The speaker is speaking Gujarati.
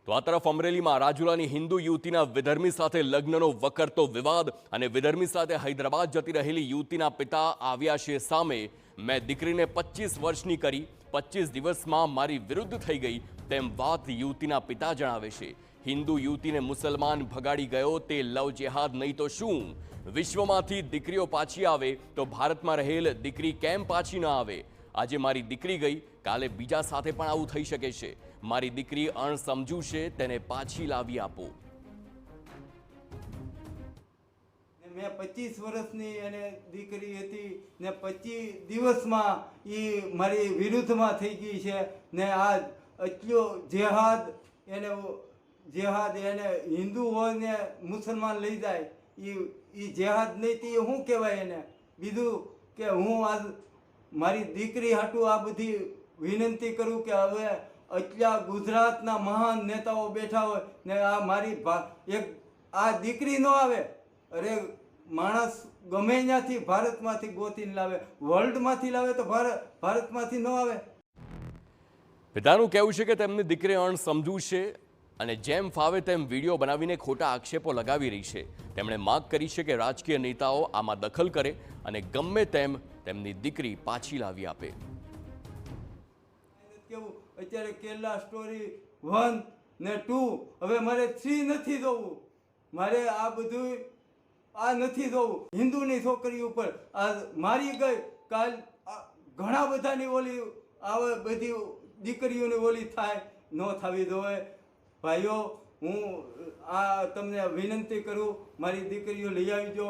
તો આ તરફ અમરેલીમાં રાજુલાની હિન્દુ યુવતીના વિધર્મી સાથે લગ્નનો વકરતો વિવાદ અને વિધર્મી સાથે હૈદરાબાદ જતી રહેલી યુવતીના પિતા આવ્યા છે સામે। મેં દીકરીને 25 વર્ષની કરી, 25 દિવસમાં મારી વિરુદ્ધ થઈ ગઈ તેમ વાત યુવતીના પિતા જણાવે છે। હિન્દુ યુવતીને મુસલમાન ભગાડી ગયો તે લવ જેહાદ નહીં તો શું? વિશ્વમાંથી દીકરીઓ પાછી આવે તો ભારતમાં રહેલ દીકરી કેમ પાછી ન આવે? આજે મારી દીકરી ગઈ, કાલે બીજા સાથે પણ આવું થઈ શકે છે। મારી દીકરી અણસમજુ છે, તેને પાછી લાવી આપો। મેં 25 વર્ષની એને દીકરી હતી ને 25 દિવસમાં એ મારી વિરુદ્ધમાં થઈ ગઈ છે ને આ એટલો જેહાદ એને હિન્દુ હોય ને મુસલમાન લઈ જાય એ જેહાદ નહીં તે શું કહેવાય એને? બીજું કે હું આજ મારી દીકરી હાટું આ બધી વિનંતી કરું કે હવે એટલા ગુજરાતના મહાન નેતાઓ બેઠા હોય ને આ મારી એક આ દીકરી ન આવે, અરે માણસ ગમે ત્યાંથી ભારતમાંથી ગોતીને લાવે, વર્લ્ડમાંથી લાવે તો ભારતમાંથી ન આવે। પિતાનું કહેવું છે કે તેમની દીકરી અણસમજુ છે અને જેમ ફાવે તેમ વિડીયો બનાવીને ખોટા આક્ષેપો લગાવી રહી છે। તેમણે માંગ કરી છે કે રાજકીય નેતાઓ આમાં દખલ કરે અને ગમે તેમ તેમની દીકરી પાછી લાવી આપે। કેવું અત્યારે કેરલા સ્ટોરી 1 ને 2, હવે મારે 3 નથી જોવું, મારે આ બધું આ નથી જોવું। હિન્દુની છોકરી ઉપર આ મારી ગઈ, કાલ ઘણા બધાની ઓલી આવે, બધી દીકરીઓની ઓલી થાય, ન થવી જોઈએ। ભાઈઓ, હું આ તમને વિનંતી કરું, મારી દીકરીઓ લઈ આવજો।